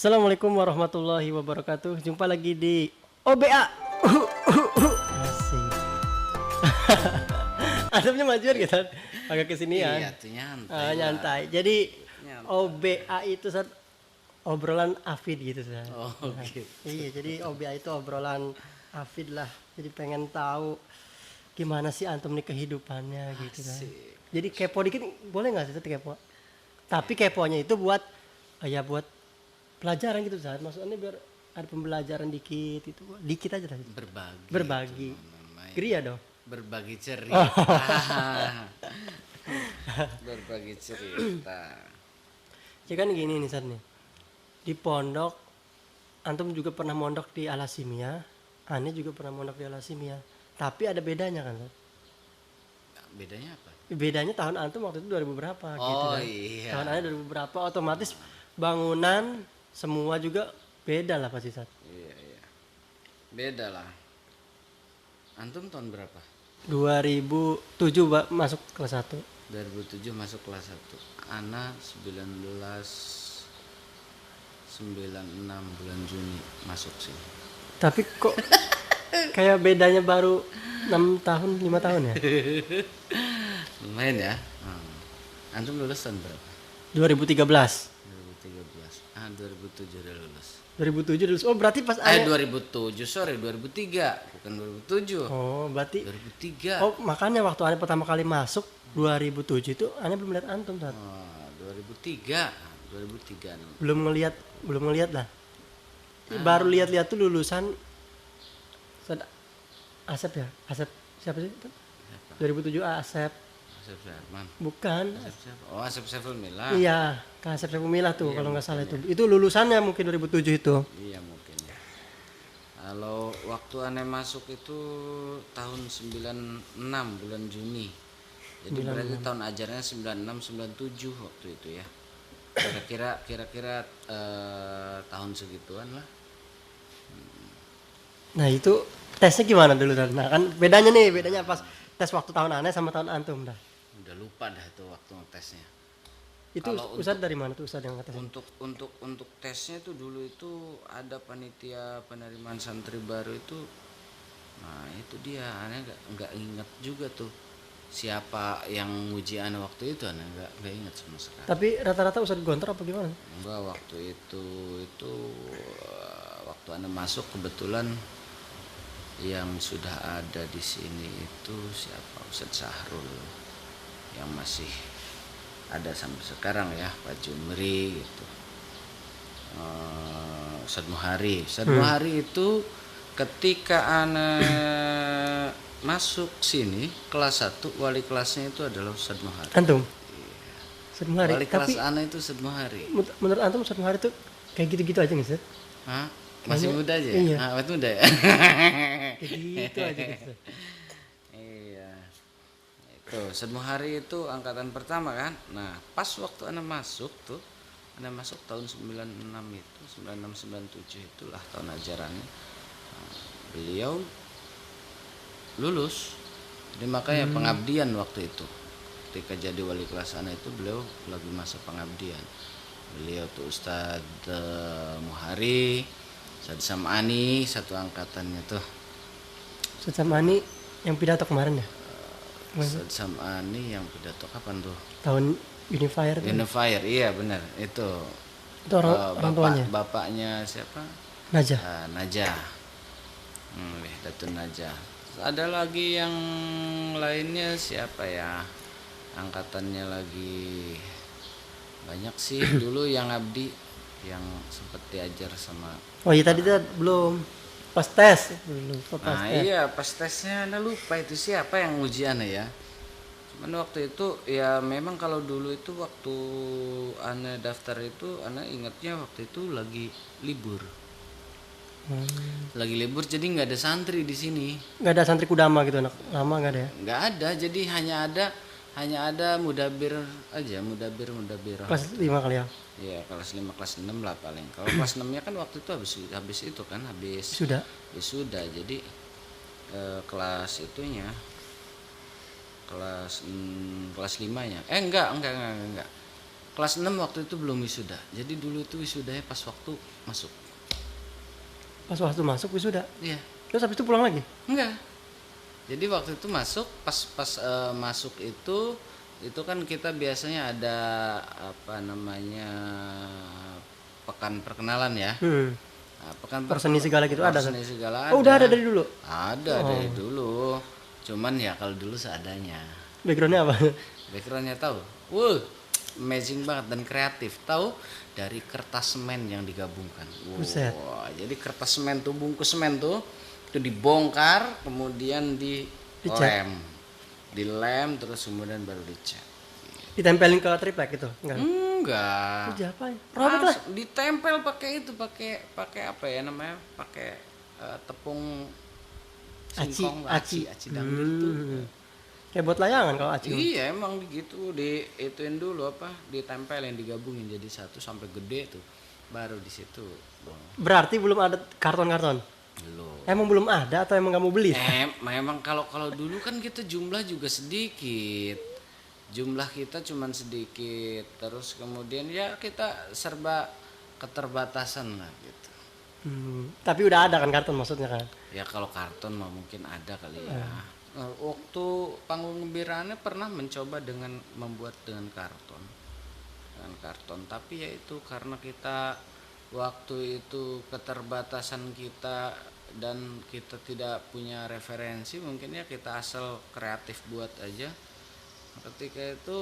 Assalamualaikum warahmatullahi wabarakatuh. Jumpa lagi di OBA. Asik. Adabnya majuan gitu. Agak kesinian. Iya tuh nyantai. Nyantai. Jadi Nyantai. OBA itu obrolan Afid gitu Sat. Oh gitu. Iya, jadi OBA itu obrolan Afid lah. Jadi pengen tahu gimana sih antum nih kehidupannya gitu kan. Asik. Jadi kepo dikit boleh nggak sih Sat, kepo? Tapi keponya itu buat buat pelajaran gitu Sat. Maksudnya biar ada pembelajaran dikit aja lah. Berbagi. Itu namanya. Gria dong. Berbagi cerita. Berbagi cerita. Ya kan gini nih Sat nih. Di pondok antum juga pernah mondok di Alasimia. Ane juga pernah mondok di Alasimia. Tapi ada bedanya kan Sat? Bedanya apa? Bedanya tahun antum waktu itu 2000 berapa gitu Oh kan. iya. Tahun ane 2000 berapa otomatis bangunan semua juga beda lah pasti Sat. Iya. Beda lah. Antum tahun berapa? 2007 masuk kelas 1. 2007 masuk kelas 1. Ana 96 bulan Juni masuk sih. Tapi kok kayak bedanya baru 6 tahun 5 tahun ya? Lumayan ya. Antum lulus tahun berapa? 2013. 2013. 2007 udah lulus. 2007 lulus. Oh, berarti pas 2007, sorry 2003, bukan 2007. Oh, berarti 2003. oh, makanya waktu ane pertama kali masuk 2007 itu ane belum lihat antum Sat. 2003. 2003. Belum ngelihat lah. Baru lihat-lihat tuh lulusan Asep ya? Asep siapa sih itu? 2007 Asep. Asep Syarman. Bukan. Oh, Asep Saiful Mila. Iya, Kak Asep Sepumila tuh Iya, kalau nggak salah mungkin itu. Itu lulusannya mungkin 2007 itu. Iya mungkin ya. Kalau waktu aneh masuk itu tahun 96 bulan Juni. Jadi berarti tahun ajarnya 96 97 waktu itu ya. Kira-kira tahun segituan lah. Nah, itu tesnya gimana dulu Dan? Nah, kan bedanya pas tes waktu tahun aneh sama tahun antum dah. Udah lupa dah itu waktu ngetesnya. Itu Kalau Ustadz dari mana tuh Ustadz yang ngetes? Untuk tesnya itu dulu itu ada panitia penerimaan santri baru itu. Nah itu dia, aneh nggak ingat juga tuh siapa yang nguji aneh waktu itu, aneh nggak ingat sama sekali. Tapi rata-rata Ustadz gontor apa gimana? Enggak, waktu itu waktu aneh masuk kebetulan yang sudah ada di sini itu siapa, Ustadz Sahrul yang masih ada sampai sekarang ya, Pak Jumri gitu. Ustadz Muhari itu ketika anak masuk sini kelas 1 wali kelasnya itu adalah Ustadz Muhari. Antum? Iya. Ustadz Muhari. Wali kelas anak itu Ustadz Muhari. Menurut antum Ustadz Muhari tuh kayak gitu-gitu aja nggak sih? Hah? Masih muda aja? Iya. Masih muda ya? Kayak gitu aja gitu. Iya. Itu Ustadz Muhari itu angkatan pertama kan. Nah, pas waktu anak masuk tahun 96 itu, 96 97 itulah tahun ajarannya. Nah, beliau lulus. Jadi makanya pengabdian waktu itu. Ketika jadi wali kelas anak itu beliau lagi masa pengabdian. Beliau tuh Ustadz Muhari, Ustadz Sam'ani satu angkatannya tuh. Ustadz Samani yang pidato kemarin ya? Ustadz Sam'ani yang pidato kapan tuh? Tahun Unifier tuh. Unifier, iya benar itu. Itu orang tuanya? Bapaknya siapa? Najah. Najah. Datun Najah. Ada lagi yang lainnya siapa ya? Angkatannya lagi banyak sih dulu yang abdi yang sempat diajar sama. Oh iya tadi tuh belum pas tes belum pas Nah tes. iya pas tesnya anda lupa itu siapa yang ujiannya ya. Cuman waktu itu ya memang kalau dulu itu waktu anda daftar itu anda ingatnya waktu itu lagi libur. Lagi libur jadi nggak ada santri di sini. Nggak ada santri kudama gitu anak lama nggak ada ya? Nggak ada, jadi hanya ada mudabir aja, mudabir. Kelas 5 kali ya? Iya, kelas 5 kelas 6 lah paling. Kalau kelas 6-nya kan waktu itu habis itu kan habis sudah. Jadi kelas itunya kelas 5-nya. Enggak. Kelas 6 waktu itu belum wisuda. Jadi dulu itu wisudanya pas waktu masuk. Pas waktu masuk wisuda. Iya. Terus habis itu pulang lagi? Enggak. Jadi waktu itu masuk masuk itu kan kita biasanya ada apa namanya pekan perkenalan ya. Nah, pekan Seni segala gitu ada. Seni segala Oh, udah ada dari dulu. Ada dari dulu. Cuman ya kalau dulu seadanya. Backgroundnya apa? Backgroundnya tahu. Wuh, amazing banget dan kreatif. Tahu dari kertas semen yang digabungkan. Buset. Wah, jadi kertas semen tuh bungkus semen tuh itu dibongkar kemudian dilem. Dilem terus kemudian baru dicat. Ditempelin ke triplek gitu? Enggak. Kerja apa ya? Robek lah. Ditempel pakai itu, pakai apa ya namanya? Pakai tepung singkong, aci dangdut itu. Kayak buat layangan kalau aci. Iya, emang gitu diituin dulu apa? Ditempelin, digabungin jadi satu sampai gede tuh. Baru di situ. Berarti belum ada karton-karton? Belum. Emang belum ada atau emang nggak mau beli? Memang kalau dulu kan kita jumlah juga sedikit. Jumlah kita cuman sedikit. Terus kemudian ya kita serba keterbatasan lah gitu. Tapi udah ada kan karton maksudnya kan? Ya kalau karton mah mungkin ada kali ya. Waktu panggung gembiraannya pernah mencoba dengan membuat dengan karton. Tapi ya itu karena kita waktu itu keterbatasan kita dan kita tidak punya referensi, mungkin ya kita asal kreatif buat aja. Ketika itu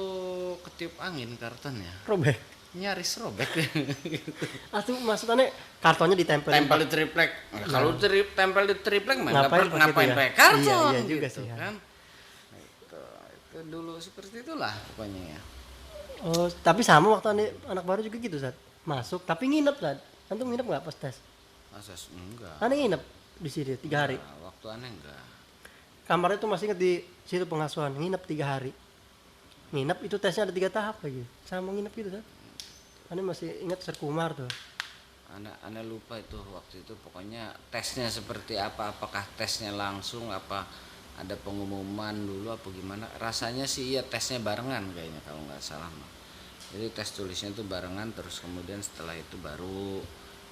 ketiup angin kartonnya. Robek. Nyaris robek. Asli maksudnya kartonnya ditempel. Tempel di triplek. Kalau tempel di triplek mah ngapain ya? pakai karton? Iya juga gitu, sih. Kan? Itu dulu seperti itulah pokoknya ya. Oh, tapi sama waktu anak baru juga gitu, Sat. Masuk tapi nginep, Sat. Antum nginep enggak pas tes? Asas enggak. Aneh nginep di sini 3 hari. Nah, waktu aneh enggak. Kamarnya tuh masih inget di situ pengasuhan, nginep 3 hari. Nginep itu tesnya ada 3 tahap lagi. Sama nginep gitu, Sat. Aneh masih ingat Serkumar tuh. Anda lupa itu waktu itu pokoknya tesnya seperti apa, apakah tesnya langsung apa ada pengumuman dulu apa gimana. Rasanya sih iya tesnya barengan kayaknya kalau nggak salah. Jadi tes tulisnya itu barengan terus kemudian setelah itu baru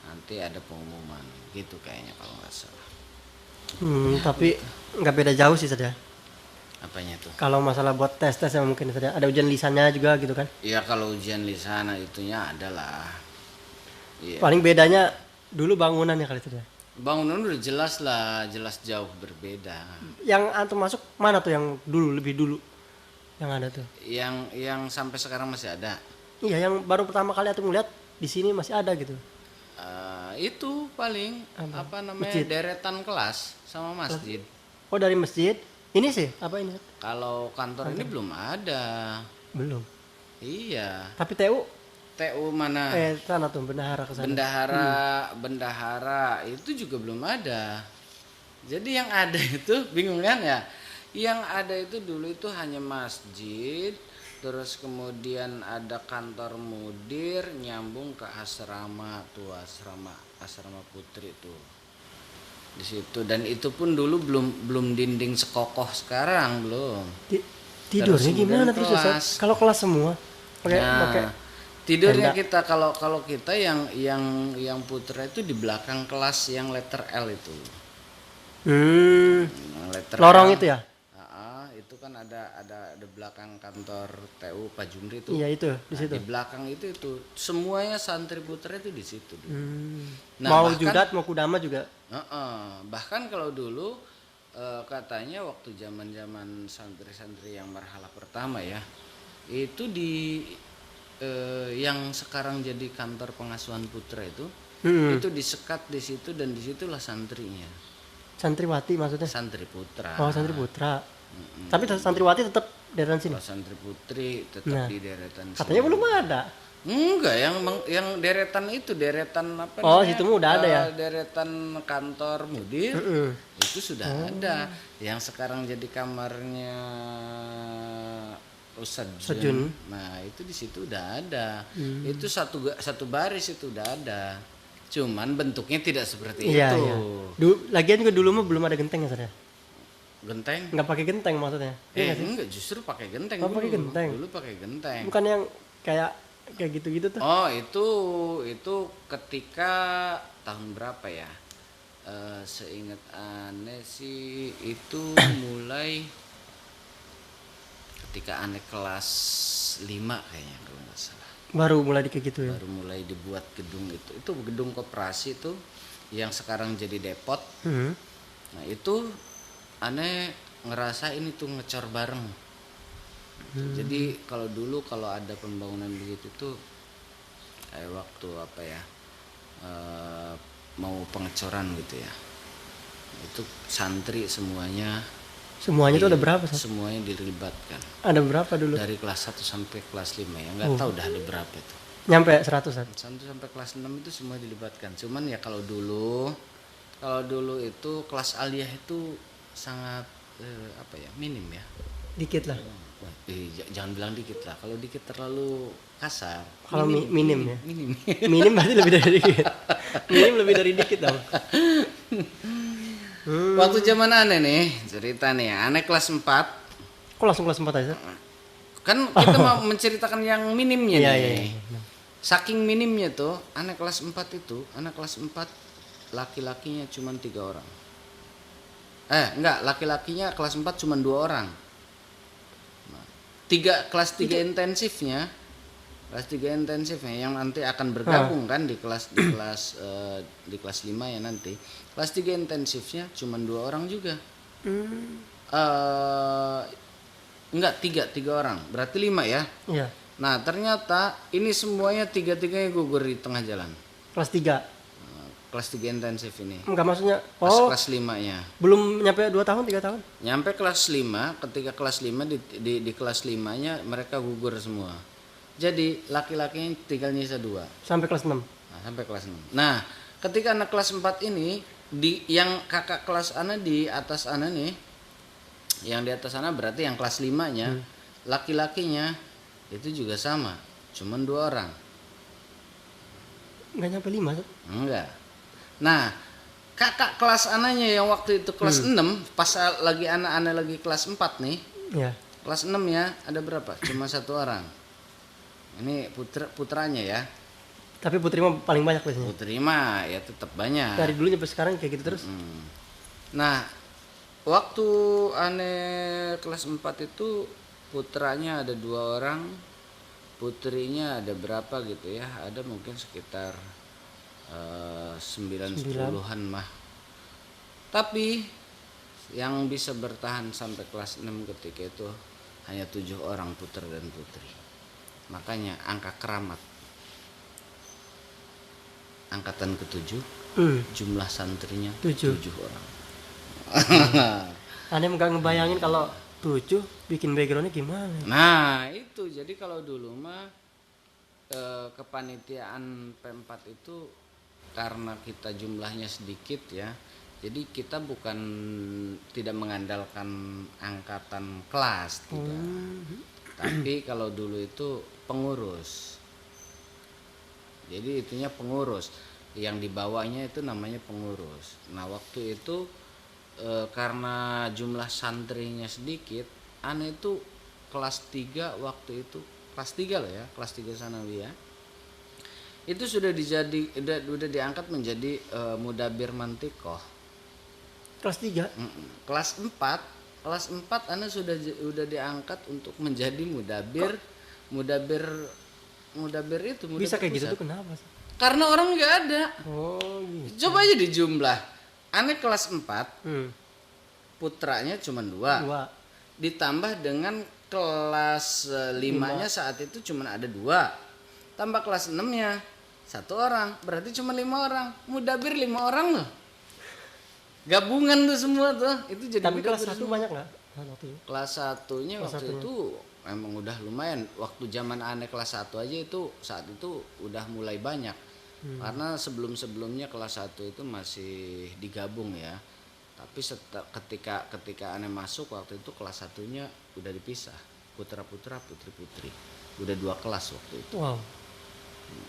nanti ada pengumuman gitu kayaknya kalau nggak salah. Tapi nggak beda jauh sih saja. Apanya tuh? Kalau masalah buat tes yang mungkin saja ada ujian lisannya juga gitu kan? Iya kalau ujian lisan itunya adalah. Iya. Paling bedanya dulu bangunannya kali saja. Bangunan udah jelas lah, jelas jauh berbeda. Yang antum masuk mana tuh yang dulu lebih dulu? Yang ada tuh? Yang sampai sekarang masih ada. Iya, yang baru pertama kali antum melihat di sini masih ada gitu. Itu paling apa namanya masjid. Deretan kelas sama masjid. Oh dari masjid? Ini sih apa ini? Kalau kantor ini belum ada. Belum. Iya. Tapi TU mana? sana tuh bendahara ke sana. Bendahara itu juga belum ada. Jadi yang ada itu bingung kan ya? Yang ada itu dulu itu hanya masjid, terus kemudian ada kantor mudir nyambung ke asrama tuh, asrama putri tuh. Di situ dan itu pun dulu belum dinding sekokoh sekarang belum. Tidurnya gimana terus Ustaz? Kalau kelas semua pakai tidurnya tenda. Kita kalau kita yang putra itu di belakang kelas yang letter L itu. Lorong L. Itu ya? Itu kan ada belakang kantor TU Pak Jumri itu. Iya itu di situ. Di belakang itu semuanya santri putra itu di situ. Nah, mau Judat mau Kudama juga. Bahkan kalau dulu katanya waktu zaman santri-santri yang marhalah pertama ya itu di yang sekarang jadi kantor pengasuhan putra itu disekat di situ dan disitulah santrinya. Santriwati maksudnya? Santri putra. Oh santri putra. Tapi santriwati tetap deretan sini. Santri putri tetap di deretan sini. Katanya belum ada. Enggak, yang deretan itu deretan apa? Oh, situ udah ada ya. Deretan kantor mudir itu sudah ada. Yang sekarang jadi kamarnya Ustadz Jun. Nah, itu di situ udah ada. Itu satu baris itu udah ada. Cuman bentuknya tidak seperti itu. Iya. Lagian juga dulu mah belum ada genteng ya, Saudara. Genteng? Enggak pakai genteng maksudnya. Enggak, justru pakai genteng. Pakai genteng. Dulu pakai genteng. Bukan yang kayak kayak gitu-gitu tuh. Oh itu ketika tahun berapa ya? Seingat Ane sih itu mulai ketika Ane kelas 5 kayaknya kalau nggak salah. Baru mulai kayak gitu ya. Baru mulai dibuat gedung itu. Itu gedung koperasi itu yang sekarang jadi depot. Nah itu Ane ngerasain itu ngecor bareng. Jadi kalau dulu kalau ada pembangunan begitu tuh kayak waktu apa ya mau pengecoran gitu ya, itu santri semuanya Semuanya tuh ada berapa? semuanya dilibatkan Ada berapa dulu? dari kelas 1 sampai kelas 5 ya, nggak tahu udah ada berapa itu. Nyampe 100-an. 1 sampai kelas 6 itu semua dilibatkan. Cuman ya kalau dulu itu kelas aliyah itu sangat apa ya, minim ya. Dikit lah. Jangan bilang dikit lah. Kalau dikit terlalu kasar. Kalau minim ya. Minim. Minim berarti lebih dari dikit. Minim lebih dari dikit dong. Waktu zaman Ane nih, cerita nih, Ane kelas 4. Kok langsung kelas 4 aja? Kan kita mau menceritakan yang minimnya Iya, nih. iya. Saking minimnya tuh, anak kelas 4 itu, anak kelas 4 laki-lakinya cuma 3 orang. Enggak, laki-lakinya kelas 4 cuma 2 orang. Nah, kelas 3 intensifnya yang nanti akan bergabung kan di kelas 5 ya nanti. Kelas 3 intensifnya cuma 2 orang juga. Enggak, 3 orang. Berarti 5 ya. Iya. Nah, ternyata ini semuanya 3-3-nya gugur di tengah jalan. Kelas 3. Kelas 3 intensif ini. Enggak, maksudnya Kelas 5-nya. belum nyampe 2 tahun, 3 tahun? Nyampe kelas 5, ketika kelas 5 di kelas 5-nya mereka gugur semua. Jadi laki-lakinya tinggal nyisa 2. Sampai kelas 6. Nah, sampai kelas 6. Nah, ketika anak kelas 4 ini yang kakak kelas Ana di atas Ana nih, yang di atas Ana berarti yang kelas 5-nya, laki-lakinya itu juga sama, cuman 2 orang. Enggak nyampe 5 tuh. Enggak. Nah, kakak kelas ananya yang waktu itu kelas 6, pas lagi anak-anak lagi kelas 4 nih. Iya. Kelas 6 ya, ada berapa? Cuma 1 orang. Ini putranya ya. Tapi putri mah paling banyak biasanya. Putri mah ya tetap banyak. Dari dulu sampai sekarang kayak gitu terus. Nah, waktu ane kelas 4 itu putranya ada 2 orang, putrinya ada berapa gitu ya, ada mungkin sekitar 9-10-an mah. Tapi yang bisa bertahan sampai kelas 6 ketika itu hanya 7 orang putra dan putri. Makanya angka keramat angkatan ke-7 jumlah santrinya 7 orang. Aneh nggak ngebayangin kalau 7 bikin backgroundnya gimana. Nah itu jadi kalau dulu mah kepanitiaan P4 itu karena kita jumlahnya sedikit ya, jadi kita bukan tidak mengandalkan angkatan kelas tidak, tapi kalau dulu itu pengurus, jadi itunya pengurus yang dibawanya itu namanya pengurus. Nah waktu itu karena jumlah santrinya sedikit, Ane itu kelas 3 waktu itu, kelas 3 loh ya, kelas 3 sanawiyah itu sudah diangkat menjadi mudabir mantikoh. Kelas 3? Kelas 4 Ane sudah diangkat untuk menjadi mudabir itu mudabir bisa kayak pusat. gitu tuh kenapa sih? Karena orang nggak ada. Oh gitu. Coba aja dijumlah. Ane kelas 4 putranya cuma 2 ditambah dengan kelas 5-nya saat itu cuma ada 2 tambah kelas 6-nya 1 orang, berarti cuma 5 orang. Mudabir 5 orang loh, gabungan tuh semua tuh itu jadi. Tapi kelas 1 banyak nggak waktu itu? Kelas 1-nya waktu itu emang udah lumayan. Waktu zaman Ane kelas 1 aja itu saat itu udah mulai banyak. Karena sebelumnya kelas 1 itu masih digabung ya. Tapi ketika Ane masuk waktu itu kelas 1-nya udah dipisah, putra-putra, putri-putri. Udah 2 kelas waktu itu. Wow.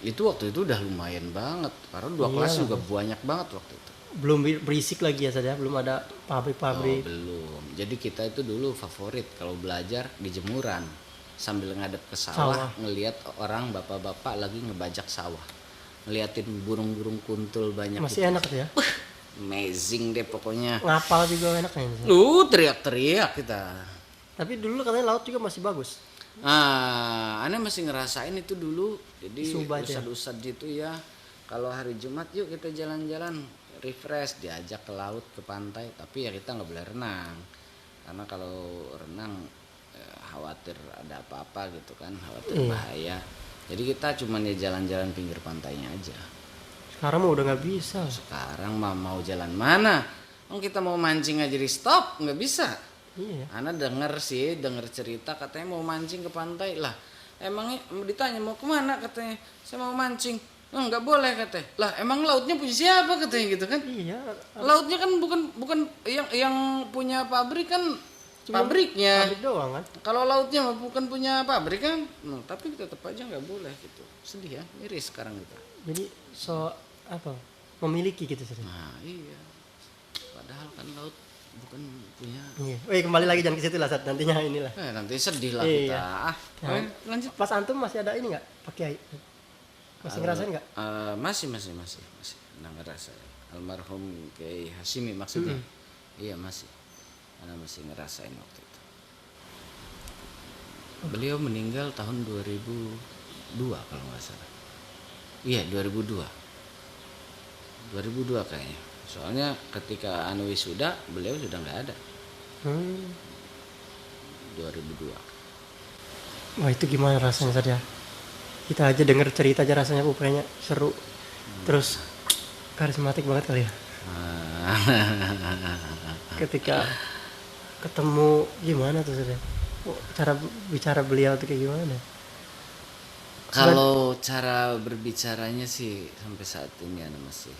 Itu waktu itu udah lumayan banget karena 2 kelas juga banyak banget waktu itu. Belum berisik lagi ya saja, belum ada pabrik-pabrik. Belum. Jadi kita itu dulu favorit kalau belajar di jemuran. sambil ngadep ke sawah, ngelihat orang bapak-bapak lagi ngebajak sawah, ngeliatin burung-burung kuntul banyak. Masih gitu. enak tuh ya. Amazing deh pokoknya. Ngapal juga enaknya. Teriak-teriak kita. Tapi dulu katanya laut juga masih bagus. Aneh masih ngerasain itu dulu. Jadi ustad-ustad gitu ya. Kalau hari Jumat yuk kita jalan-jalan, refresh, diajak ke laut, ke pantai. Tapi ya kita nggak boleh renang. Karena kalau renang khawatir ada apa-apa gitu kan, khawatir bahaya. Jadi kita cuman ya jalan-jalan pinggir pantainya aja. Sekarang mah udah nggak bisa. Sekarang mah mau jalan mana? Kita mau mancing aja di stop, nggak bisa. Iya. Ana denger cerita katanya mau mancing ke pantai lah. Emangnya ditanya mau kemana katanya, saya mau mancing. Nggak boleh katanya. Lah emang lautnya punya siapa katanya gitu kan? Iya. Lautnya kan bukan yang punya pabrik kan. Cuma pabriknya. Pabrik doang kan. Kalau lautnya bukan punya pabrik kan. Tapi tetap aja nggak boleh gitu. Sedih ya, miris sekarang kita. Jadi memiliki gitu sih. Nah iya. Padahal kan laut bukan punya. Iya. Kembali lagi jangan ke situ lah saat nantinya inilah. Nanti sedih lah kita. Lanjut. Pas antum masih ada ini nggak pakai masih ngerasain nggak? Masih nggak ngerasa. Almarhum Kiai Hashimi maksudnya. Iya masih. Karena masih ngerasain waktu itu. Beliau meninggal tahun 2002 kalau nggak salah. Iya 2002 kayaknya. Soalnya ketika anu wisuda beliau sudah nggak ada. 2002. Wah itu gimana rasanya saja? Kita aja denger cerita aja rasanya kayaknya seru. Terus karismatik banget kali ya. Ketika ketemu gimana tuh saja? Cara bicara beliau tuh kayak gimana? Kalau cara berbicaranya sih sampai saat ini Ana masih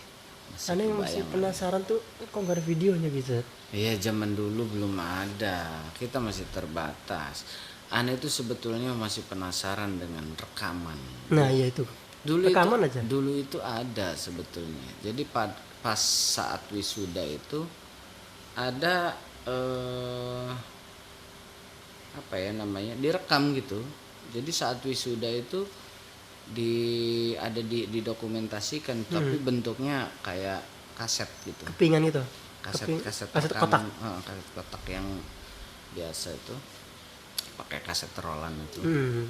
Aneh masih penasaran tuh kok nggak ada videonya gitu. Iya zaman dulu belum ada, kita masih terbatas. Aneh itu sebetulnya masih penasaran dengan rekaman. Nah iya itu. Rekaman aja. Dulu itu ada sebetulnya. Jadi pas saat wisuda itu ada direkam gitu. Jadi saat wisuda itu didokumentasikan tapi bentuknya kayak kaset gitu. Kepingan gitu. Kaset kotak. Kaset kotak yang biasa itu pakai kaset rolan itu.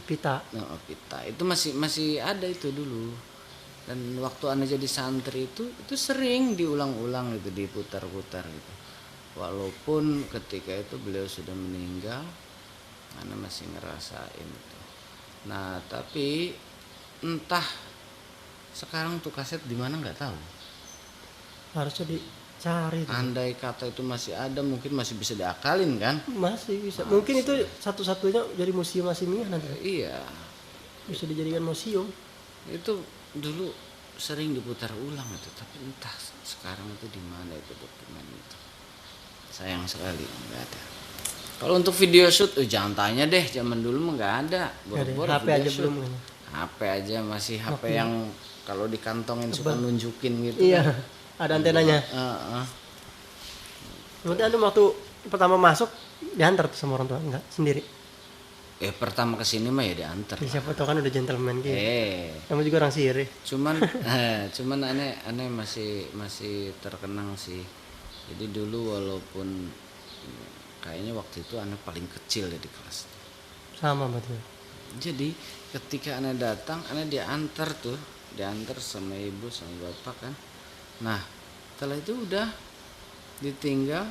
Pita. Pita. Itu masih ada itu dulu. Dan waktu Ana jadi santri itu sering diulang-ulang gitu, diputar-putar gitu. Walaupun ketika itu beliau sudah meninggal, Ana masih ngerasain itu. Nah, tapi entah sekarang tuh kaset di mana nggak tahu. Harusnya dicari. Andai kata itu masih ada, mungkin masih bisa diakalin kan? Masih bisa. Mungkin itu satu-satunya jadi museum Hashimiyah nanti. Iya. Bisa dijadikan museum. Itu dulu sering diputar ulang itu, tapi entah sekarang itu di mana itu dokumen itu. Sayang sekali nggak ada. Kalau untuk video shoot, jangan tanya deh, zaman dulu mah nggak ada. HP aja shoot. Belum kan? HP aja masih HP yang kalau dikantongin suka nunjukin gitu. Iya, kan. ada antenanya. Berarti Anda waktu pertama masuk diantar tuh sama orang tua, enggak sendiri? Pertama kesini mah ya diantar. Siapa tahu kan udah gentleman gitu. Kamu juga orang Siri. Cuman aneh masih terkenang sih. Jadi dulu walaupun kayaknya waktu itu Ana paling kecil ya di kelas. Sama betul. Jadi ketika Ana datang, Ana diantar sama ibu sama bapak kan. Nah setelah itu udah ditinggal.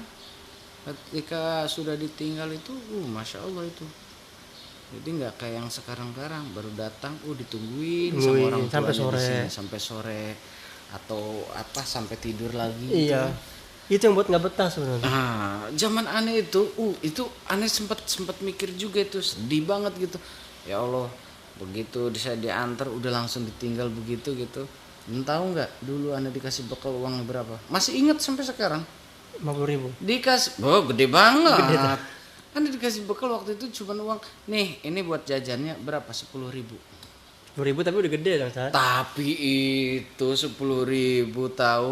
Ketika sudah ditinggal itu, masya Allah itu. Jadi nggak kayak yang sekarang baru datang, ditungguin sama orang tuanya sampai sore atau apa sampai tidur lagi. Iya. Gitu. Itu yang buat nggak betah sebenarnya. Zaman Aneh itu Aneh sempat mikir juga itu, sedih banget gitu. Ya Allah, begitu saya diantar udah langsung ditinggal begitu gitu. Tahu nggak dulu Aneh dikasih bekal uang berapa? Masih ingat sampai sekarang. 50.000. Dikasih, gede banget. Aneh dikasih bekal waktu itu cuma uang. Nih, ini buat jajannya berapa? 10.000. 10.000 tapi udah gede dong, Sat. Tapi itu 10.000 tahu.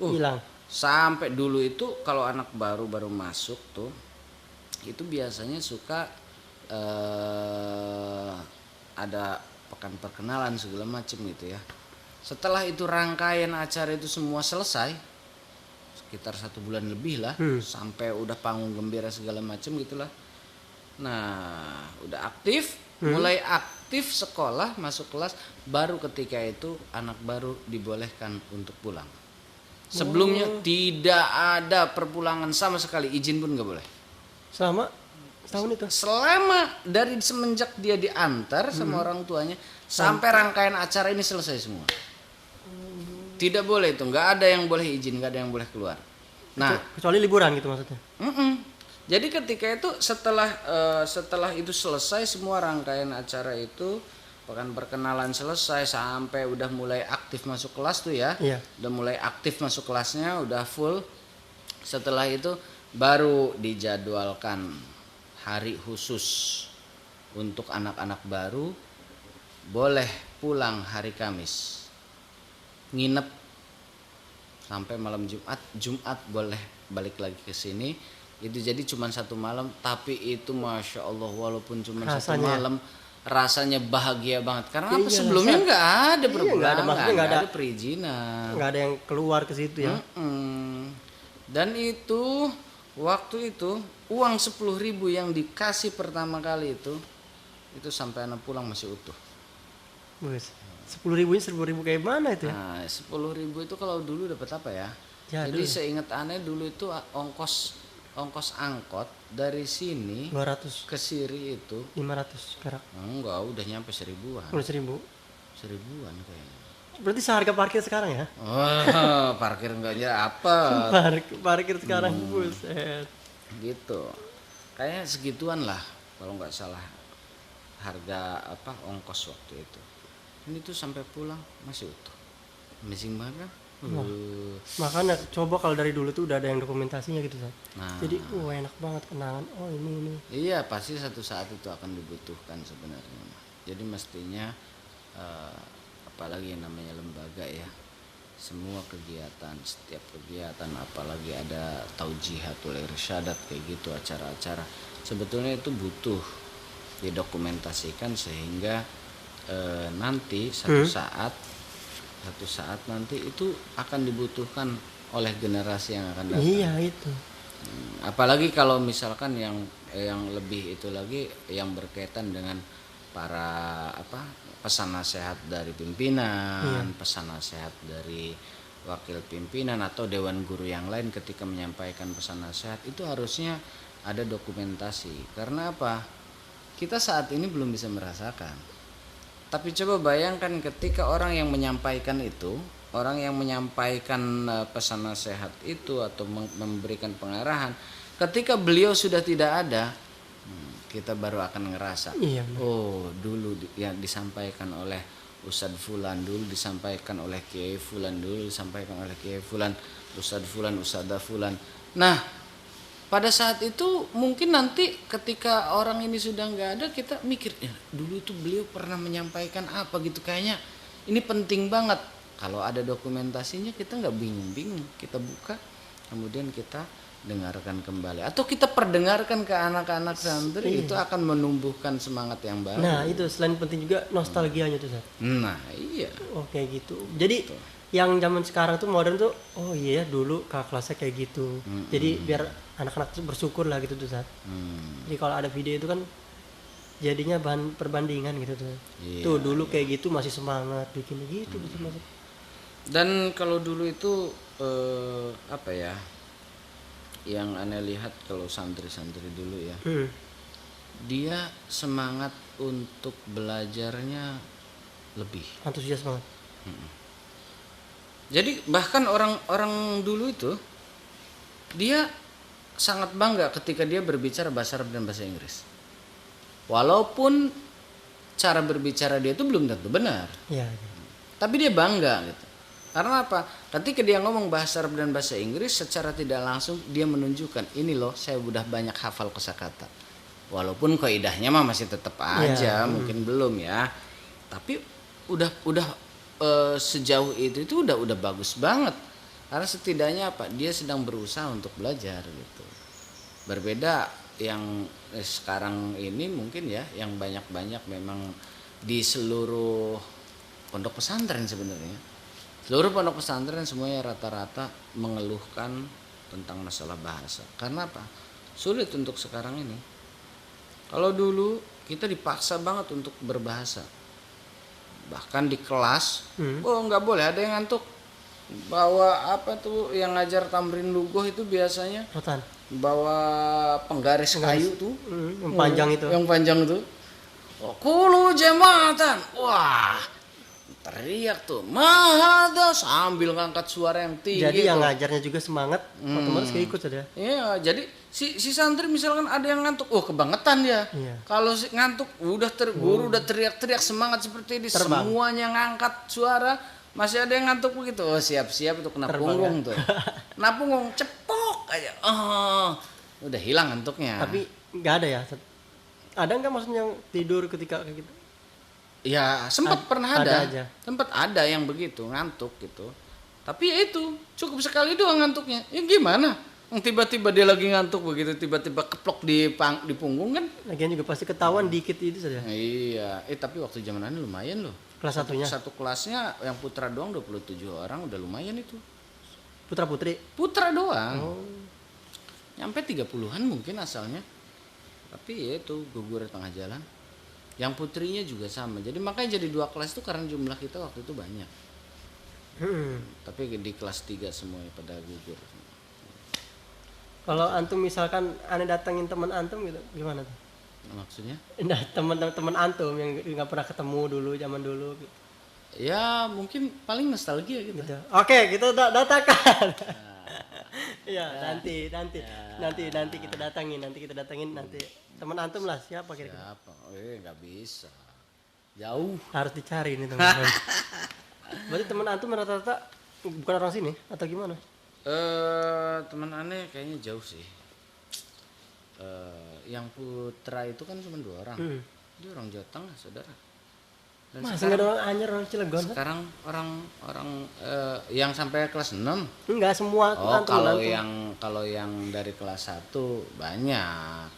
Hilang. Sampai dulu itu kalau anak baru masuk tuh itu biasanya suka ada pekan perkenalan segala macam gitu ya. Setelah itu rangkaian acara itu semua selesai, sekitar 1 bulan lebih lah, sampai udah panggung gembira segala macam gitulah. Nah, udah aktif, mulai aktif sekolah, masuk kelas, baru ketika itu anak baru dibolehkan untuk pulang. Sebelumnya tidak ada perpulangan sama sekali, izin pun nggak boleh. Selama setahun itu. Selama dari semenjak dia diantar sama orang tuanya sampai rangkaian acara ini selesai semua. Tidak boleh itu, nggak ada yang boleh izin, nggak ada yang boleh keluar. Nah, Kecuali liburan gitu maksudnya. jadi ketika itu setelah itu selesai semua rangkaian acara itu, pekan perkenalan selesai sampai udah mulai aktif masuk kelas tuh ya. Iya. Udah mulai aktif masuk kelasnya, udah full. Setelah itu baru dijadwalkan hari khusus untuk anak-anak baru boleh pulang hari Kamis. Nginep sampai malam Jumat boleh balik lagi ke sini. Itu jadi cuma 1 malam, tapi itu masya Allah walaupun cuma 1 malam rasanya bahagia banget karena apa, sebelumnya nggak ada perbulangan, nggak ada perizinan, nggak ada yang keluar ke situ ya. Dan itu waktu itu uang 10.000 yang dikasih pertama kali itu sampai anak pulang masih utuh. 10.000-nya 10.000 kayak mana itu ya? Nah, 10.000 itu kalau dulu dapat apa ya? Jadi seingat aneh dulu itu ongkos angkot dari sini 200 ke Siri itu 500 perak. Enggak, udah nyampe 1.000-an. Udah 1.000. 1.000-an kayaknya. Berarti seharga parkir sekarang ya? Oh, parkir enggaknya apa? Parkir sekarang buset. Gitu. Kayaknya segituan lah kalau nggak salah harga ongkos waktu itu. Ini tuh sampai pulang masih utuh. Amazing banget kan? Makanya coba kalau dari dulu tuh udah ada yang dokumentasinya gitu kan. Nah, jadi enak banget kenangan. Oh ini. Iya, pasti satu saat itu akan dibutuhkan sebenarnya. Jadi mestinya apalagi yang namanya lembaga ya, semua kegiatan, setiap kegiatan, apalagi ada taujihatul irsyadat kayak gitu, acara-acara, sebetulnya itu butuh didokumentasikan sehingga nanti satu saat nanti itu akan dibutuhkan oleh generasi yang akan datang. Iya itu. Apalagi kalau misalkan yang lebih itu lagi yang berkaitan dengan para pesan nasihat dari pimpinan, pesan nasihat dari wakil pimpinan atau dewan guru yang lain ketika menyampaikan pesan nasihat itu harusnya ada dokumentasi. Karena apa? Kita saat ini belum bisa merasakan. Tapi coba bayangkan ketika orang yang menyampaikan itu, orang yang menyampaikan pesan nasihat itu atau memberikan pengarahan, ketika beliau sudah tidak ada, kita baru akan ngerasa, oh dulu yang disampaikan oleh Ustadz Fulan, dulu disampaikan oleh Kiai Fulan, dulu disampaikan oleh Kiai Fulan, Ustadz Fulan, Ustadzah Fulan. Nah, pada saat itu mungkin nanti ketika orang ini sudah nggak ada, kita mikir dulu itu beliau pernah menyampaikan apa gitu, kayaknya ini penting banget. Kalau ada dokumentasinya kita nggak bingung-bingung, kita buka kemudian kita dengarkan kembali atau kita perdengarkan ke anak-anak santri, itu akan menumbuhkan semangat yang baru. Nah itu selain penting juga nostalgianya tuh Sat. Nah iya. Oh kayak gitu. Jadi yang zaman sekarang tuh modern tuh, oh iya dulu kakak kelasnya kayak gitu. Jadi biar anak-anak tuh bersyukur lah gitu tuh Sat. Jadi kalau ada video itu kan jadinya bahan perbandingan gitu tuh. Tuh dulu kayak gitu masih semangat bikin gitu gitu maksud. Dan kalau dulu itu yang aneh lihat kalau santri-santri dulu ya, dia semangat untuk belajarnya lebih antusias banget. Jadi bahkan orang-orang dulu itu dia sangat bangga ketika dia berbicara bahasa Arab dan bahasa Inggris. Walaupun cara berbicara dia itu belum tentu benar. Ya. Tapi dia bangga gitu. Karena apa? Ketika dia ngomong bahasa Arab dan bahasa Inggris secara tidak langsung dia menunjukkan, ini loh saya udah banyak hafal kosakata. Walaupun kaidahnya mah masih tetap aja, mungkin belum ya. Tapi udah sejauh itu udah bagus banget. Karena setidaknya apa? Dia sedang berusaha untuk belajar gitu. Berbeda yang sekarang ini mungkin ya yang banyak-banyak memang di seluruh pondok pesantren sebenarnya. Seluruh pondok pesantren semuanya rata-rata mengeluhkan tentang masalah bahasa. Karena apa? Sulit untuk sekarang ini. Kalau dulu kita dipaksa banget untuk berbahasa. Bahkan di kelas, nggak boleh ada yang ngantuk. Bawa apa tuh yang ngajar tamrin lugoh itu biasanya Rotan. bawa penggaris kayu tuh Yang panjang itu. yang panjang tuh kulu jemaatan, wah teriak tuh mahada sambil ngangkat suara yang tinggi. Jadi yang ngajarnya juga semangat, otomatis kayak ikut saja. Iya, jadi si santri misalkan ada yang ngantuk, kebangetan dia. Iya. Kalau si ngantuk guru udah teriak-teriak semangat seperti ini, Terbang. semuanya ngangkat suara, masih ada yang ngantuk begitu. Siap-siap itu kena punggung tuh. Kena punggung cepok aja. Udah hilang ngantuknya. Tapi nggak ada ya. Ada nggak maksudnya yang tidur ketika kayak gitu? Ya sempat pernah ada ada, aja. sempat ada yang begitu ngantuk gitu. Tapi ya itu cukup sekali doang ngantuknya. Ya gimana? Tiba-tiba dia lagi ngantuk begitu, tiba-tiba keplok di punggung kan? Lagian juga pasti ketahuan dikit itu saja. Iya. Tapi waktu zaman ini lumayan loh. Kelas satunya. Satu kelasnya yang putra doang 27 orang udah lumayan itu. Putra putri. Putra doang. Oh. Nyampe 30-an mungkin asalnya. Tapi ya itu gugur di tengah jalan. Yang putrinya juga sama. Jadi makanya jadi 2 kelas itu karena jumlah kita waktu itu banyak. Tapi di kelas 3 semuanya pada gugur. Kalau antum misalkan aneh datangin teman antum gitu, gimana tuh? Maksudnya? Nah, teman-teman antum yang nggak pernah ketemu dulu, zaman dulu gitu. Ya mungkin paling nostalgia gitu. Oke, kita datangkan. Iya, nanti kita datangin, nanti teman antum lah, siapa kira-kira? Siapa? Nggak bisa. Jauh. Harus dicari nih teman-teman. Berarti teman antum rata-rata bukan orang sini atau gimana? Teman aneh kayaknya jauh sih. Yang putra itu kan cuma 2 orang. Dia orang Jawa Tengah, saudara. Dan Masa nggak ada orang Anyer, orang Cilegon? sekarang orang yang sampai kelas 6. Enggak semua. Kalau yang dari kelas 1 banyak.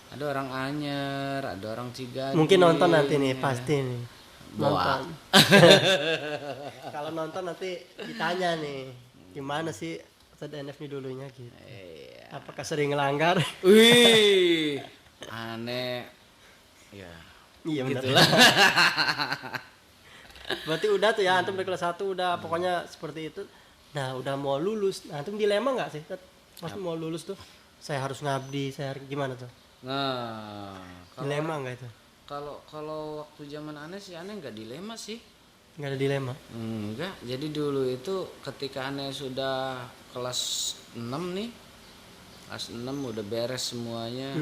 Ada orang Anyer, ada orang Ciganjur. Mungkin nonton nanti nih, pasti nih. Boa. Nonton. Kalau nonton nanti ditanya nih, gimana sih Ustadz NF nih dulunya gitu. Apakah sering ngelanggar? Wih, aneh. Ya. Iya benar. Gitulah. Berarti udah tuh ya, antum dari kelas 1 udah pokoknya seperti itu. Nah, udah mau lulus. Nah, antum dilema nggak sih? Pas mau lulus tuh, saya harus ngabdi, gimana tuh? Nah, Dilema nggak itu? Kalau waktu zaman aneh sih aneh nggak dilema sih. Nggak ada dilema. Enggak. Jadi dulu itu ketika aneh sudah kelas 6 nih, kelas 6 udah beres semuanya.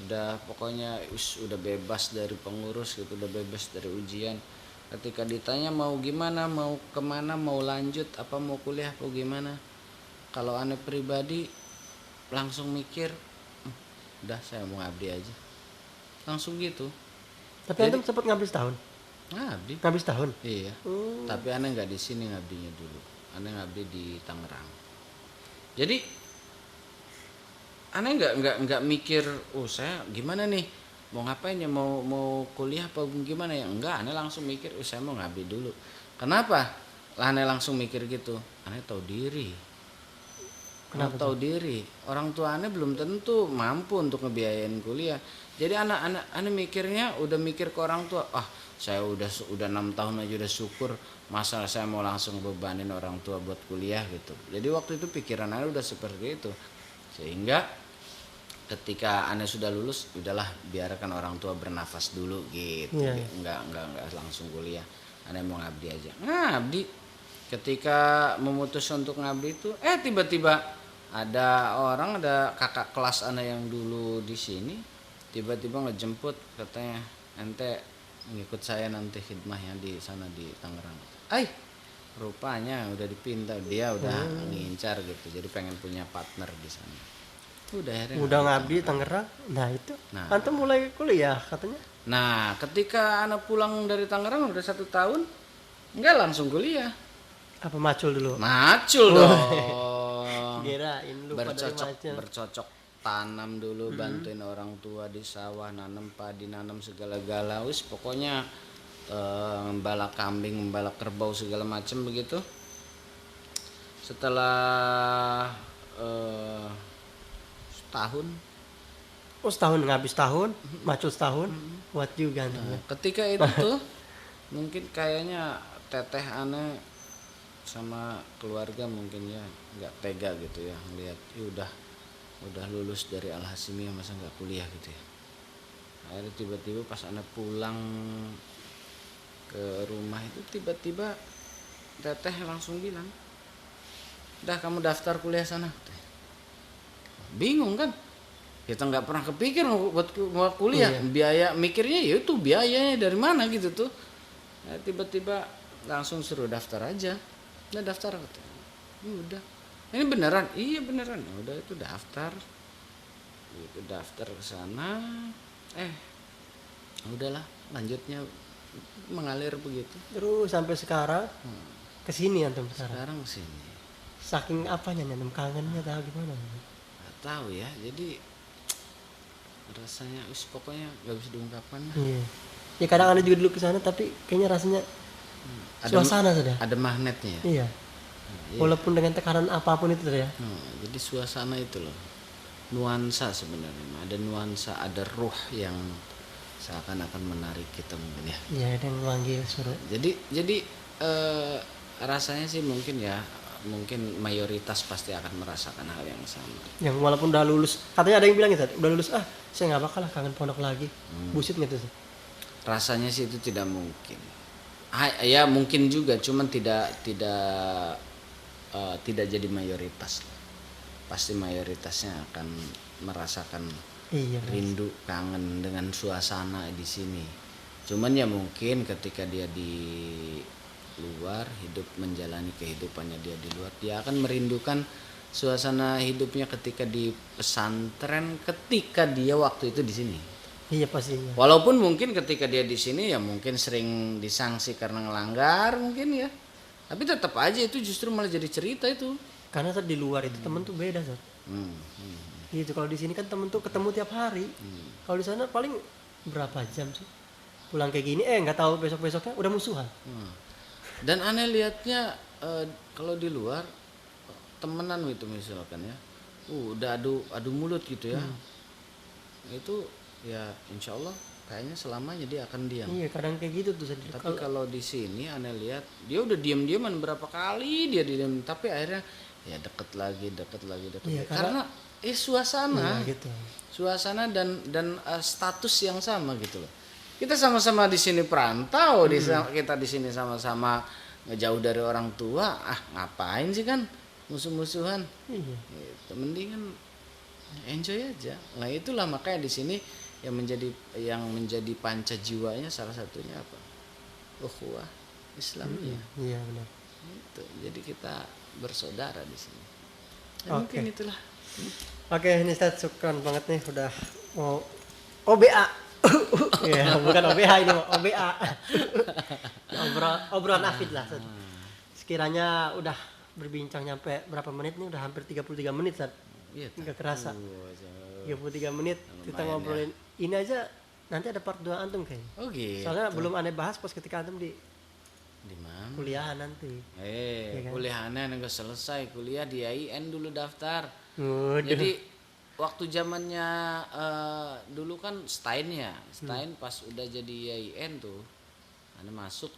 Udah pokoknya udah bebas dari pengurus gitu, udah bebas dari ujian. Ketika ditanya mau gimana, mau kemana, mau lanjut apa mau kuliah apa gimana, kalau aneh pribadi langsung mikir udah saya mau ngabdi aja, langsung gitu. Tapi antum sempat ngabdi setahun? Ngabdi setahun? Iya. Tapi aneh nggak di sini ngabdinya dulu, aneh ngabdi di Tangerang. Jadi aneh nggak mikir saya gimana nih mau ngapain ya, mau kuliah apa gimana ya, enggak. Aneh langsung mikir saya mau ngabdi dulu. Kenapa aneh langsung mikir gitu? Aneh tahu diri. Kenapa tahu diri? Orang tua aneh belum tentu mampu untuk ngebiayain kuliah. Jadi anak aneh mikirnya udah mikir ke orang tua, saya udah 6 tahun aja udah syukur, masa saya mau langsung bebanin orang tua buat kuliah gitu. Jadi waktu itu pikiran aneh udah seperti itu. Sehingga ketika aneh sudah lulus, udahlah biarkan orang tua bernafas dulu gitu. Yeah. Enggak langsung kuliah. Aneh mau ngabdi aja. Ngabdi. Ketika memutus untuk ngabdi itu, tiba-tiba ada kakak kelas aneh yang dulu di sini, tiba-tiba ngejemput, katanya ente ngikut saya nanti khidmahnya di sana di Tangerang. Rupanya udah dipinta, dia udah ngincar gitu, jadi pengen punya partner di sana. Udah ngabdi di Tangerang. Nah itu, antum mulai kuliah katanya. Nah ketika anak pulang dari Tangerang udah 1 tahun, enggak langsung kuliah. Apa macul dulu? Macul dong. Kirain lu bercocok tanam dulu, bantuin orang tua di sawah, nanam padi, nanam segala-gala, wis pokoknya ngembala kambing, ngembala kerbau segala macam begitu. Setelah setahun, setahun ngabis tahun, macul setahun, buat juga antum. ketika itu tuh mungkin kayaknya teteh aneh sama keluarga mungkin ya nggak tega gitu ya ngeliat udah lulus dari Al Hasimiyah masa nggak kuliah gitu ya. Akhirnya tiba-tiba pas anak pulang ke rumah itu tiba-tiba teteh langsung bilang, "Dah kamu daftar kuliah sana." Bingung kan? Kita nggak pernah kepikir mau kuliah, biaya mikirnya ya itu biayanya dari mana gitu tuh. Nah, tiba-tiba langsung suruh daftar aja. Udah daftar katanya. Udah. Ini beneran? Iya beneran. Udah itu daftar. Itu daftar ke sana. Udahlah, lanjutnya mengalir begitu. Terus sampai sekarang kesini antum sekarang. Sekarang sini. Saking apanya nih antum, kangennya tahu gimana? Nggak tahu ya. Jadi rasanya pokoknya nggak bisa diungkapkan. Iya. Ya kadang ada juga dulu ke sana tapi kayaknya rasanya suasana sudah. Ada magnetnya ya. Iya. Walaupun dengan tekanan apapun itu ya. Jadi suasana itu loh. Nuansa sebenarnya. Ada nuansa, ada ruh yang seakan-akan menarik kita mungkin ya. Iya, ada yang memanggil suruh. Jadi rasanya sih mungkin mayoritas pasti akan merasakan hal yang sama. Yang walaupun udah lulus, katanya ada yang bilang gitu, udah lulus saya nggak bakal lah kangen pondok lagi. Busit gitu sih. Rasanya sih itu tidak mungkin. Ya mungkin juga, cuman tidak jadi mayoritas. Pasti mayoritasnya akan merasakan rindu, kangen dengan suasana di sini. Cuman ya mungkin ketika dia di luar hidup, menjalani kehidupannya dia di luar, dia akan merindukan suasana hidupnya ketika di pesantren, ketika dia waktu itu di sini. Iya pastinya. Walaupun mungkin ketika dia di sini ya mungkin sering disangsi karena ngelanggar mungkin ya, tapi tetap aja itu justru malah jadi cerita itu. Karena di luar itu temen tuh beda Sat. Gitu, kalau di sini kan temen tuh ketemu tiap hari. Kalau di sana paling berapa jam sih? Pulang kayak gini nggak tahu besok-besoknya udah musuhan. Dan aneh lihatnya kalau di luar temenan itu misalkan ya, udah adu mulut gitu ya. Itu ya insya Allah kayaknya selamanya dia akan diam. Iya kadang kayak gitu tuh. Tapi kalau di sini aneh lihat dia udah diam-diaman berapa kali dia diam, tapi akhirnya ya deket lagi. Iya, karena suasana, gitu. Suasana dan status yang sama gitu loh. Kita sama-sama di sini perantau, kita di sini sama-sama ngejauh dari orang tua. Ngapain sih kan musuh-musuhan? Iya. Gitu. Mendingan enjoy aja. Nah itulah makanya di sini yang menjadi panca jiwanya salah satunya apa? Ukhuwah Islamiyah. Iya benar. Itu. Jadi kita bersaudara di sini. Oke. Mungkin itulah. Oke, ini Ustaz syukran banget nih udah mau OBA. Ya, bukan OBH ini mau OBA. Obrolan afid lah. Ustaz. Sekiranya udah berbincang nyampe berapa menit nih? Udah hampir 33 menit, Ustaz. Iya. Enggak kerasa. 33 menit kita ngobrolin. Ini aja nanti ada part 2 antum kayaknya. Gitu. Soalnya belum aneh bahas pas ketika antum di mana? Kuliahan nanti. Kan? Kuliahannya nggak selesai, kuliah di AIN dulu daftar. Jadi waktu zamannya dulu kan Stein pas udah jadi AIN tuh, masuk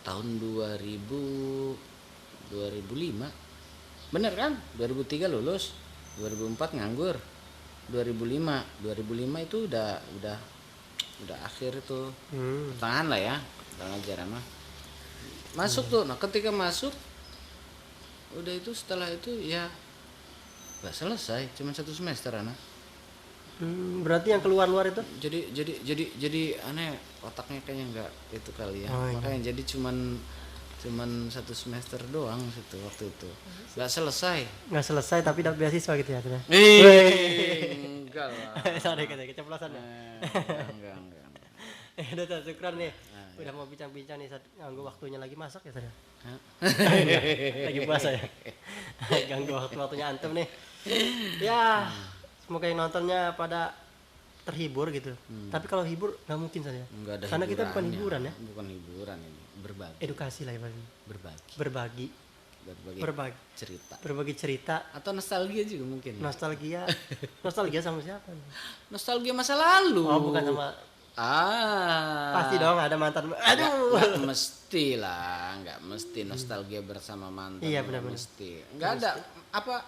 tahun 2005, bener kan? 2003 lulus, 2004 nganggur, 2005 itu udah akhir tuh, pertengahan lah ya, ajaran mah masuk tuh. Nah ketika masuk udah itu setelah itu ya nggak selesai, cuma 1 semester anak. Berarti yang keluar itu? Jadi aneh otaknya kayaknya nggak itu kali ya. Makanya jadi cuman 1 semester doang situ waktu itu. Nggak selesai tapi dapat beasiswa gitu ya. Enggak lah. Sorry keceplosan ya. Enggak. Udah Ustaz, syukran nih. Udah mau bincang-bincang nih, ganggu waktunya lagi masak ya Ustaz. Lagi puasa ya. Ganggu waktunya antum nih. Ya, semoga yang nontonnya pada terhibur gitu. Tapi kalau hibur nggak mungkin saja. Karena kita bukan hiburan ya. Bukan hiburan ini, berbagi. Edukasi lah ya paling. Berbagi Berbagi cerita atau nostalgia juga mungkin. Nostalgia sama siapa nih? Nostalgia masa lalu. Oh, bukan sama. Pasti dong ada mantan. Aduh. Nggak mesti nostalgia bersama mantan. Iya benar-benar. Mesti. Nggak ada apa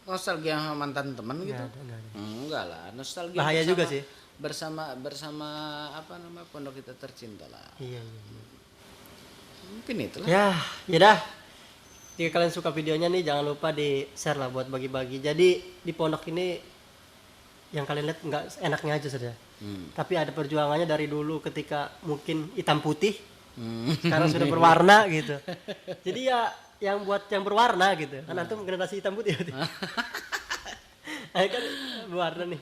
nostalgia sama mantan teman gitu. Nggak ada. Enggak lah, nostalgia. Bahaya juga sih. Bersama apa namanya pondok kita tercinta lah. Iya. Mungkin itulah. Ya dah. Jika kalian suka videonya nih jangan lupa di share lah buat bagi-bagi. Jadi di pondok ini yang kalian lihat nggak enaknya aja saja. Tapi ada perjuangannya dari dulu ketika mungkin hitam putih, sekarang sudah berwarna gitu. Jadi ya yang buat yang berwarna gitu. Kan antum generasi hitam putih. Kan berwarna nih.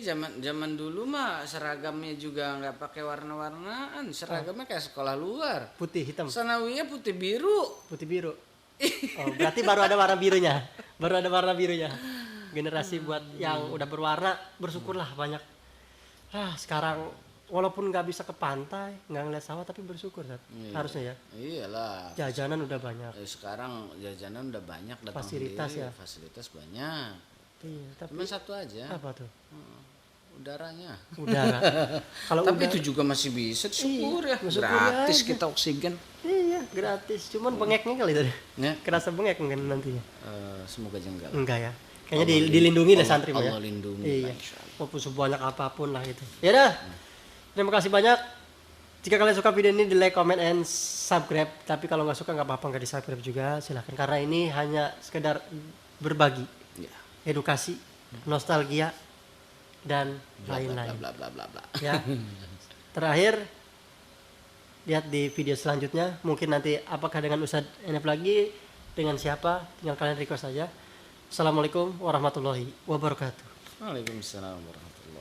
Zaman dulu mah seragamnya juga nggak pakai warna-warnaan, seragamnya kayak sekolah luar. Putih hitam. Sanawiyah putih biru. Putih biru. Oh, berarti baru ada warna birunya. Generasi buat yang udah berwarna, bersyukurlah banyak. Sekarang walaupun nggak bisa ke pantai, nggak ngeliat sawah, tapi bersyukur kan? Harusnya ya. Iyalah. Jajanan udah banyak. Sekarang jajanan udah banyak, Fasilitas ya. Fasilitas banyak. Iya, tapi cuma satu aja. Apa tuh? Udaranya. Udara. Kalau tapi itu juga masih bisa syukur ya. Gratis aja. Kita oksigen. Iya, gratis. Cuman bengeknya kali tadi. Ya. Kerasa bengek mungkin nantinya. Semoga aja enggak ya. Kayaknya dilindungi deh santri mah ya. Allah lindungi. Iya. Walaupun sebanyak apapun lah gitu. Ya dah. Terima kasih banyak. Jika kalian suka video ini di like, comment, and subscribe. Tapi kalau nggak suka nggak apa-apa, nggak di subscribe juga silahkan. Karena ini hanya sekedar berbagi, edukasi, nostalgia, dan lain-lain. Ya. Terakhir lihat di video selanjutnya. Mungkin nanti apakah dengan Ustadz NF lagi, dengan siapa, tinggal kalian request saja. Assalamualaikum warahmatullahi wabarakatuh. Waalaikumsalam warahmatullahi wabarakatuh.